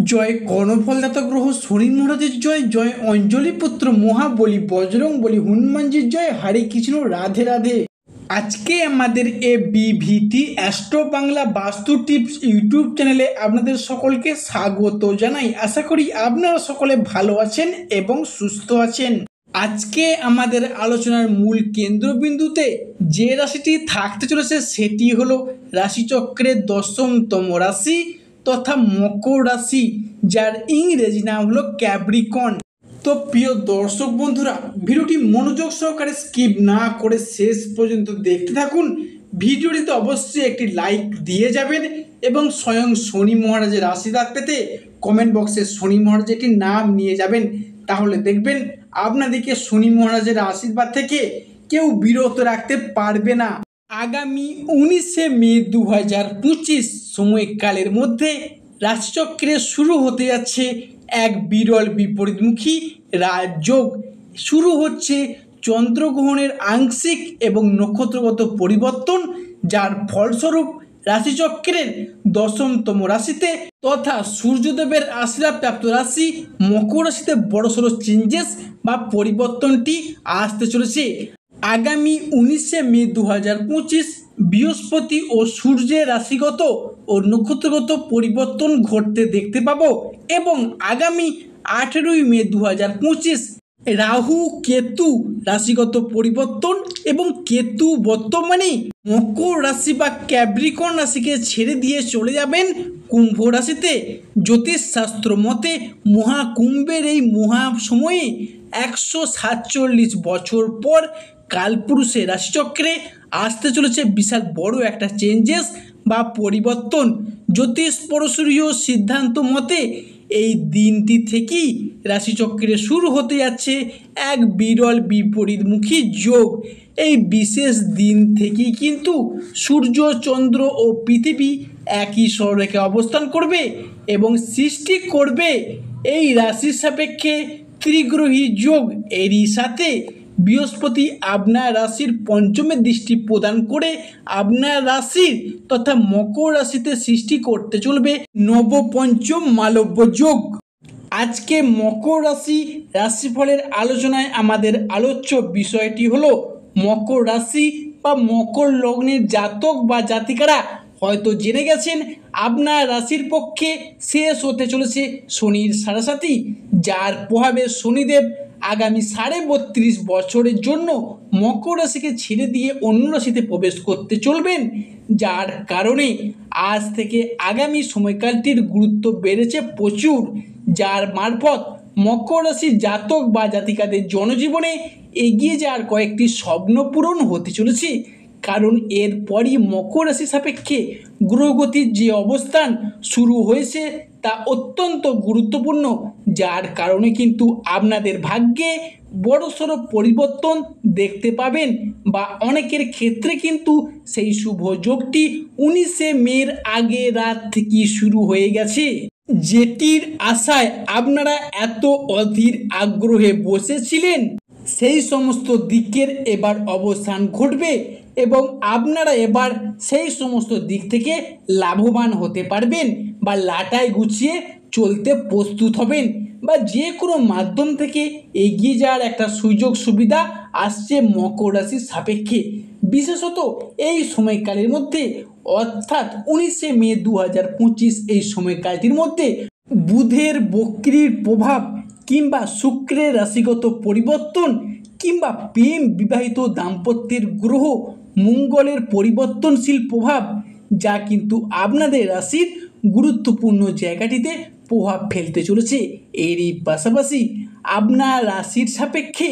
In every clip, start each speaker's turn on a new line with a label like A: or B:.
A: জয় কর্ণফলদাতা গ্রহ শনি মহারাজের জয়, জয় অঞ্জলি পুত্র মহাবলী বজরং বলী হনুমানজির জয়। হরে কৃষ্ণ, রাধে রাধে। আজকে আমাদের এবিভিটি অ্যাস্ট্রো বাংলা বাস্তু টিপস ইউটিউব চ্যানেলে আপনাদের সকলকে স্বাগত জানাই। আশা করি আপনারা সকলে ভালো আছেন এবং সুস্থ আছেন। আজকে আমাদের আলোচনার মূল কেন্দ্রবিন্দুতে যে রাশিটি থাকতে চলেছে সেটি হলো রাশিচক্রের 10তম রাশি তথা মকর রাশি, যার ইংরেজি নাম হলো ক্যাপ্রিকন। তো প্রিয় দর্শক বন্ধুরা, ভিডিওটি মনোযোগ সহকারে স্কিপ না করে শেষ পর্যন্ত দেখতে থাকুন। ভিডিওটিতে অবশ্যই একটি লাইক দিয়ে যাবেন এবং স্বয়ং শনি মহারাজের আশীর্বাদ পেতে কমেন্ট বক্সে শনি মহারাজের একটি নাম নিয়ে যাবেন। তাহলে দেখবেন আপনাদেরকে শনি মহারাজের আশীর্বাদ থেকে কেউ বিরত রাখতে পারবে না। আগামী 19শে মে 2025 সময়কালের মধ্যে রাশিচক্রে শুরু হতে যাচ্ছে এক বিরল বিপরীতমুখী রাজযোগ। শুরু হচ্ছে চন্দ্রগ্রহণের আংশিক এবং নক্ষত্রগত পরিবর্তন, যার ফলস্বরূপ রাশিচক্রের 10তম রাশিতে তথা সূর্যদেবের আশীর্বাদপ্রাপ্ত রাশি মকর রাশিতে বড়সড় চেঞ্জেস বা পরিবর্তনটি আসতে চলেছে। আগামী 19শে মে 2025 বৃহস্পতি ও সূর্যের রাশিগত ও নক্ষত্রগত পরিবর্তন ঘটতে দেখতে পাবো এবং আগামী 18ই মে 2025 রাহু কেতু রাশিগত পরিবর্তন এবং কেতু বর্তমানে মকর রাশি বা ক্যাপ্রিকন রাশিকে ছেড়ে দিয়ে চলে যাবেন কুম্ভ রাশিতে। জ্যোতিষশাস্ত্র মতে মহাকুম্ভের এই মহা সময়ে 147 বছর পর কালপুরুষের রাশিচক্রে আসতে চলেছে বিশাল বড় একটা চেঞ্জেস বা পরিবর্তন। জ্যোতিষ পরশুরীয় সিদ্ধান্ত মতে এই দিনটি থেকেই রাশিচক্রে শুরু হতে যাচ্ছে এক বিরল বিপরীতমুখী যোগ। এই বিশেষ দিন থেকেই কিন্তু সূর্য, চন্দ্র ও পৃথিবী একই সরলরেখায় অবস্থান করবে এবং সৃষ্টি করবে এই রাশির সাপেক্ষে ত্রিগ্রহী যোগ। এরই সাথে বৃহস্পতি আপনার রাশির পঞ্চমে দৃষ্টি প্রদান করে আপনার রাশির তথা মকর রাশিতে সৃষ্টি করতে চলবে নবপঞ্চম মালব্য যোগ। আজকে মকর রাশি রাশিফলের আলোচনায় আমাদের আলোচ্য বিষয়টি হলো মকর রাশি বা মকর লগ্নের জাতক বা জাতিকারা হয়তো জেনে গেছেন আপনার রাশির পক্ষে শেষ হতে চলেছে শনির সাড়েসাতি, যার প্রভাবে শনিদেব আগামী 32.5 বছরের জন্য মকর রাশিকে ছেড়ে দিয়ে অন্য রাশিতে প্রবেশ করতে চলবেন, যার কারণে আজ থেকে আগামী সময়কালটির গুরুত্ব বেড়েছে প্রচুর, যার মারফত মকর রাশির জাতক বা জাতিকাদের জনজীবনে এগিয়ে যাওয়ার কয়েকটি স্বপ্ন পূরণ হতে চলেছে। কারণ এরপরই মকর রাশি সাপেক্ষে গ্রহগতির যে অবস্থান শুরু হয়েছে তা অত্যন্ত গুরুত্বপূর্ণ, যার কারণে কিন্তু আপনাদের ভাগ্যে বড়সড় পরিবর্তন দেখতে পাবেন বা অনেকের ক্ষেত্রে কিন্তু সেই শুভ যোগটি 19শে মের আগে রাত থেকেই শুরু হয়ে গেছে। যেটির আশায় আপনারা এত অধীর আগ্রহে বসেছিলেন সেই সমস্ত দিকের এবার অবসান ঘটবে এবং আপনারা এবার সেই সমস্ত দিক থেকে লাভবান হতে পারবেন বা লাটাই গুছিয়ে চলতে প্রস্তুত হবেন বা যে কোনো মাধ্যম থেকে এগিয়ে যাওয়ার একটা সুযোগ সুবিধা আসছে মকর রাশির সাপেক্ষে। বিশেষত এই সময়কালের মধ্যে অর্থাৎ 19শে মে 2025 এই সময়কালটির মধ্যে বুধের বক্রির প্রভাব কিংবা শুক্রের রাশিগত পরিবর্তন কিংবা প্রেম বিবাহিত দাম্পত্যের গ্রহ মঙ্গলের পরিবর্তনশীল প্রভাব, যা কিন্তু আপনাদের রাশির গুরুত্বপূর্ণ জায়গাটিতে প্রভাব ফেলতে চলেছে। এরই পাশাপাশি আপনার রাশির সাপেক্ষে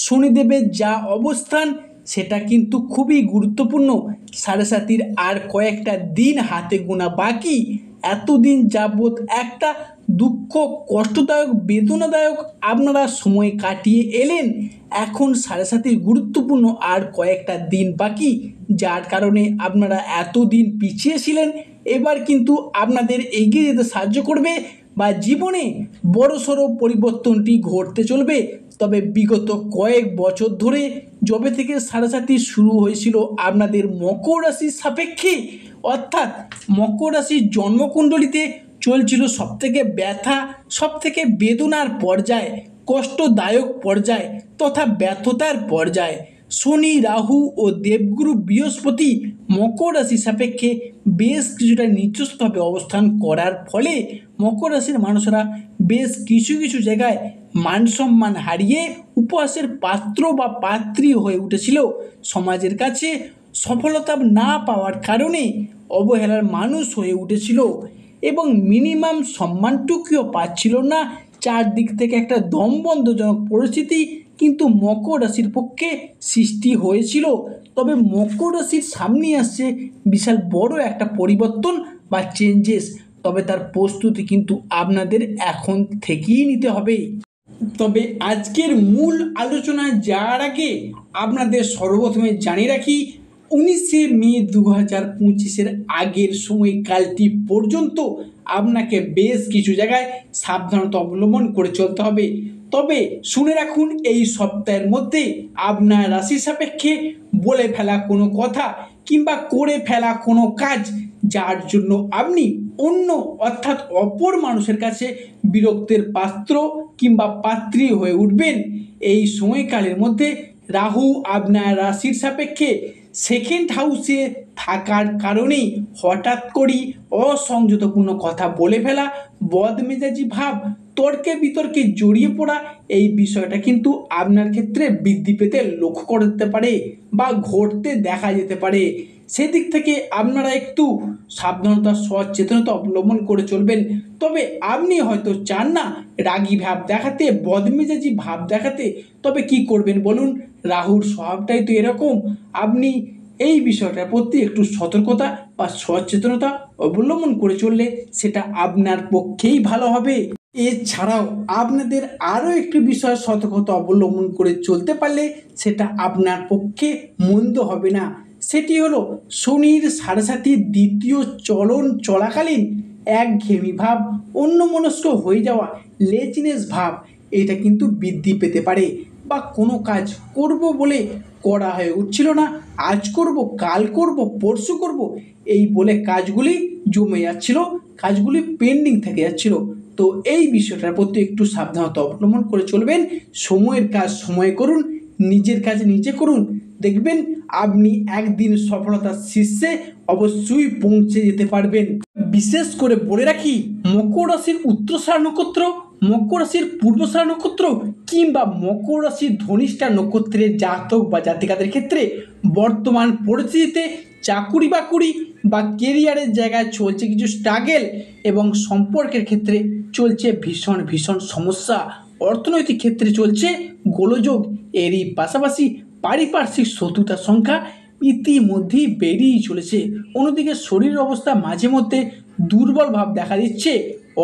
A: শনিদেবের যা অবস্থান সেটা কিন্তু খুবই গুরুত্বপূর্ণ। সাড়েসাতির আর কয়েকটা দিন হাতে গোনা বাকি। এতদিন যাবৎ একটা দুঃখ, কষ্টদায়ক, বেদনাদায়ক আপনারা সময় কাটিয়ে এলেন। এখন সাড়েসাতির গুরুত্বপূর্ণ আর কয়েকটা দিন বাকি, যার কারণে আপনারা এতদিন পিছিয়ে ছিলেন। এবার কিন্তু আপনাদের এগিয়ে যেতে সাহায্য করবে বা জীবনে বড়সড় পরিবর্তনটি ঘটতে চলবে। তবে বিগত কয়েক বছর ধরে যবে থেকে সাড়েসাতি শুরু হয়েছিল আপনাদের মকর রাশির সাপেক্ষে, অর্থাৎ মকর রাশির জন্মকুণ্ডলিতে চলছিল সবথেকে ব্যথা, সবথেকে বেদনার পর্যায়, কষ্টদায়ক পর্যায় তথা ব্যর্থতার পর্যায়। শনি, রাহু ও দেবগুরু বৃহস্পতি মকর রাশি সাপেক্ষে বেশ কিছুটা নিজস্বভাবে অবস্থান করার ফলে মকর রাশির মানুষরা বেশ কিছু কিছু জায়গায় মান সম্মান হারিয়ে উপহাসের পাত্র বা পাত্রী হয়ে উঠেছিল। সমাজের কাছে সফলতা না পাওয়ার কারণে অবহেলার মানুষ হয়ে উঠেছিল এবং মিনিমাম সম্মানটুকুও পাচ্ছিল না। চারদিক থেকে একটা দমবন্ধজনক পরিস্থিতি কিন্তু মকর রাশির পক্ষে সৃষ্টি হয়েছিল। তবে মকর রাশির সামনে আসছে বিশাল বড় একটা পরিবর্তন বা চেঞ্জেস, তবে তার প্রস্তুতি কিন্তু আপনাদের এখন থেকেই নিতে হবে। তবে আজকের মূল আলোচনায় যাওয়ার আগে আপনাদের সর্বপ্রথমে জানিয়ে রাখি 19শে মে 2025 আগের সময়কালটি পর্যন্ত আপনাকে বেশ কিছু জায়গায় সাবধানতা অবলম্বন করে চলতে হবে। তবে শুনে রাখুন, এই সপ্তাহের মধ্যে আপনার রাশি সাপেক্ষে বলে ফেলা কোনো কথা কিংবা করে ফেলা কোনো কাজ যার জন্য আপনি অন্য অর্থাৎ অপর মানুষের কাছে বিরক্তের পাত্র কিংবা পাত্রী হয়ে উঠবেন। এই সময়কালের মধ্যে রাহু আপনার রাশির সাপেক্ষে সেকেন্ড হাউসে থাকার কারণেই হঠাৎ করেই অসংযতপূর্ণ কথা বলে ফেলা, বদমেজাজি ভাব, তর্কে বিতর্কে জড়িয়ে পড়া, এই বিষয়টা কিন্তু আপনার ক্ষেত্রে বৃদ্ধি পেতে লক্ষ্য করতে পারে বা ঘটতে দেখা যেতে পারে। সেদিক থেকে আপনারা একটু সাবধানতা সচেতনতা অবলম্বন করে চলবেন। তবে আপনি হয়তো চান না রাগী ভাব দেখাতে, বদমেজাজি ভাব দেখাতে, তবে কি করবেন বলুন, রাহুর স্বভাবটাই তো এরকম। আপনি এই বিষয়টার প্রতি একটু সতর্কতা বা সচেতনতা অবলম্বন করে চললে সেটা আপনার পক্ষেই ভালো হবে। এছাড়াও আপনাদের আরও একটি বিষয় সতর্কতা অবলম্বন করে চলতে পারলে সেটা আপনার পক্ষে মন্দ হবে না। সেটি হলো শনির সাড়ে সাতির দ্বিতীয় চলন চলাকালীন একঘেয়েমি ভাব, অন্যমনস্ক হয়ে যাওয়া, লেজিনেস ভাব, এটা কিন্তু বৃদ্ধি পেতে পারে। বা কোনো কাজ করব বলে করা হয়ে উঠছিল না, আজ করব, কাল করব, পরশু করব, এই বলে কাজগুলি জমে যাচ্ছিল, কাজগুলি পেন্ডিং থেকে যাচ্ছিল। তো এই বিষয়টার প্রতি একটু সাবধানতা অবলম্বন করে চলবেন। সময়ের কাজ সময়ে করুন, নিজের কাজ নিজে করুন, দেখবেন আপনি একদিন সফলতার শীর্ষে অবশ্যই পৌঁছে যেতে পারবেন। বিশেষ করে বলে রাখি, মকর রাশির উত্তরাষাঢ় নক্ষত্র, মকর রাশির পূর্বাষাঢ় নক্ষত্র কিংবা মকর রাশির ধনিষ্ঠা নক্ষত্রের জাতক বা জাতিকাদের ক্ষেত্রে বর্তমান পরিস্থিতিতে চাকুরি বাকুরি বা কেরিয়ারের জায়গায় চলছে কিছু স্ট্রাগেল এবং সম্পর্কের ক্ষেত্রে চলছে ভীষণ ভীষণ সমস্যা, অর্থনৈতিক ক্ষেত্রে চলছে গোলযোগ, এরই পাশাপাশি পারিপার্শ্বিক শত্রুতার সংখ্যা ইতিমধ্যেই বেড়েই চলেছে। অন্যদিকে শরীরের অবস্থা মাঝে মধ্যে দুর্বল ভাব দেখা দিচ্ছে,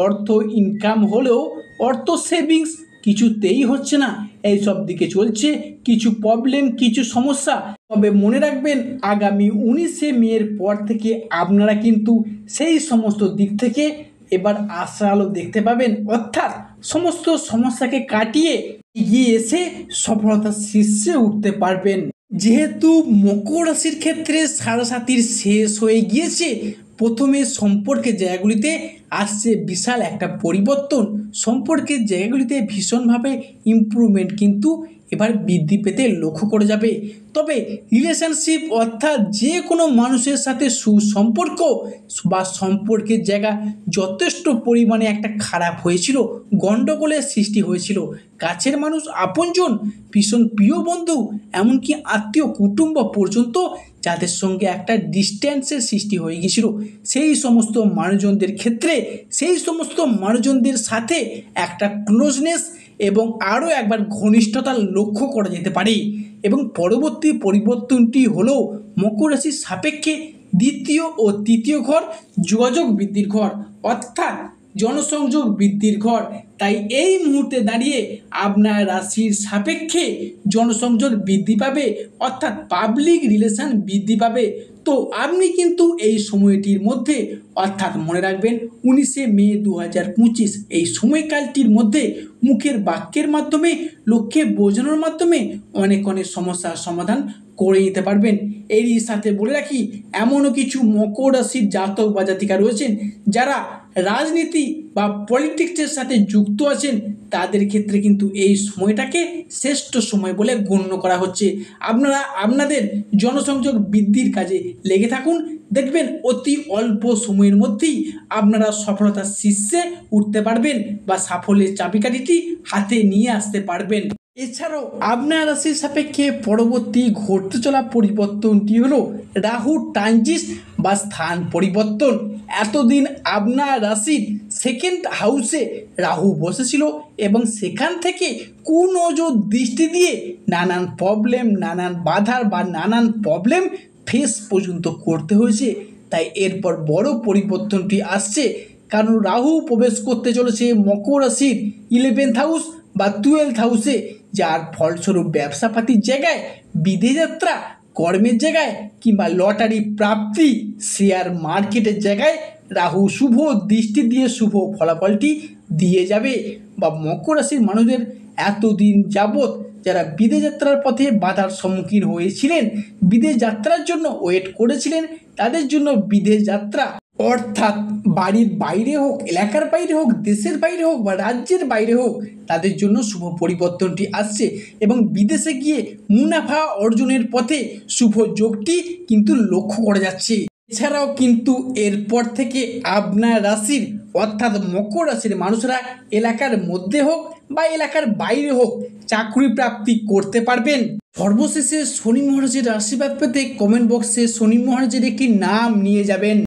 A: অর্থ ইনকাম হলেও অর্থ সেভিংস কিছুতেই হচ্ছে না, এই সব দিকে চলছে কিছু প্রবলেম, কিছু সমস্যা। তবে মনে রাখবেন, আগামী 19শে মের পর থেকে আপনারা কিন্তু সেই সমস্ত দিক থেকে এবার আশার আলো দেখতে পাবেন, অর্থাৎ সমস্ত সমস্যাকে কাটিয়ে এগিয়ে এসে সফলতার শীর্ষে উঠতে পারবেন। যেহেতু মকর রাশির ক্ষেত্রে সাড়ে সাতির শেষ হয়ে গিয়েছে, প্রথমে সম্পর্কের জায়গাগুলিতে আসছে বিশাল একটা পরিবর্তন, সম্পর্কের জায়গাগুলিতে ভীষণভাবে ইমপ্রুভমেন্ট কিন্তু এবার বৃদ্ধি পেতে লক্ষ্য করে যাবে। তবে রিলেশনশিপ অর্থাৎ যে কোনো মানুষের সাথে সুসম্পর্ক বা সম্পর্কের জায়গা যথেষ্ট পরিমাণে একটা খারাপ হয়েছিল, গণ্ডগোলের সৃষ্টি হয়েছিল, কাছের মানুষ, আপনজন, ভীষণ প্রিয় বন্ধু, এমনকি আত্মীয় কুটুম্ব পর্যন্ত যাদের সঙ্গে একটা ডিস্ট্যান্সের সৃষ্টি হয়ে গিয়েছিল, সেই সমস্ত মানুষজনদের ক্ষেত্রে সেই সমস্ত মানুষজনদের সাথে একটা ক্লোজনেস এবং আরও একবার ঘনিষ্ঠতা লক্ষ্য করা যেতে পারে। এবং পরবর্তী পরিবর্তনটি হলো মকর রাশির সাপেক্ষে দ্বিতীয় ও তৃতীয় ঘর যোগাযোগ বৃদ্ধির ঘর, অর্থাৎ জনসংযোগ বৃদ্ধির ঘর। তাই এই মুহূর্তে দাঁড়িয়ে আপনার রাশির সাপেক্ষে জনসংযোগ বৃদ্ধি পাবে, অর্থাৎ পাবলিক রিলেশন বৃদ্ধি পাবে। তো আপনি কিন্তু এই সময়টির মধ্যে, অর্থাৎ মনে রাখবেন 19শে মে 2025 এই সময়কালটির মধ্যে মুখের বাক্যের মাধ্যমে, লক্ষ্যে বোঝানোর মাধ্যমে অনেক অনেক সমস্যার সমাধান করে নিতে পারবেন। এরই সাথে বলে রাখি, এমনও কিছু মকর রাশির জাতক বা জাতিকা রয়েছেন যারা রাজনীতি বা পলিটিক্সের সাথে যুক্ত আছেন তাদের ক্ষেত্রে কিন্তু এই সময়টাকে শ্রেষ্ঠ সময় বলে গণ্য করা হচ্ছে। আপনারা আপনাদের জনসংযোগ বৃদ্ধির কাজে লেগে থাকুন, দেখবেন অতি অল্প সময়ের মধ্যেই আপনারা সফলতার শীর্ষে উঠতে পারবেন বা সাফল্যের চাবিকাঠিটি হাতে নিয়ে আসতে পারবেন। এছাড়াও আপনার রাশির সাপেক্ষে পরবর্তী ঘটতে চলা পরিবর্তনটি হলো রাহু ট্রানজিট বা স্থান পরিবর্তন। এতদিন আপনার রাশির সেকেন্ড হাউসে রাহু বসেছিল এবং সেখান থেকে কুনজর দৃষ্টি দিয়ে নানান প্রবলেম, নানান বাধার বা নানান প্রবলেম ফেস পর্যন্ত করতে হয়েছে। তাই এরপর বড় পরিবর্তনটি আসছে, কারণ রাহু প্রবেশ করতে চলেছে মকর রাশির 11th হাউস বা 12th হাউসে, যার ফলস্বরূপ ব্যবসাপাতির জায়গায়, বিদেশ যাত্রা, কর্মের জায়গায় কিংবা লটারি প্রাপ্তি, শেয়ার মার্কেটের জায়গায় রাহু শুভ দৃষ্টি দিয়ে শুভ ফলাফলটি দিয়ে যাবে। বা মকর রাশির মানুষদের এতদিন যাবৎ যারা বিদেশ যাত্রার পথে বাধার সম্মুখীন হয়েছিলেন, বিদেশ যাত্রার জন্য ওয়েট করেছিলেন, তাদের জন্য বিদেশ যাত্রা, অর্থাৎ বাড়ির বাইরে হোক, এলাকার বাইরে হোক, দেশের বাইরে হোক বা রাজ্যের বাইরে হোক, তাদের জন্য শুভ পরিবর্তনটি আসছে এবং বিদেশে গিয়ে মুনাফা অর্জনের পথে শুভ যোগটি কিন্তু লক্ষ্য করা যাচ্ছে। এছাড়াও কিন্তু এরপর থেকে আপনার রাশির অর্থাৎ মকর রাশির মানুষরা এলাকার মধ্যে হোক বা এলাকার বাইরে হোক চাকরি প্রাপ্তি করতে পারবেন। সর্বশেষে শনি মহারাজের আশীর্বাদ পেতে কমেন্ট বক্সে শনি মহারাজের একটি নাম নিয়ে যাবেন।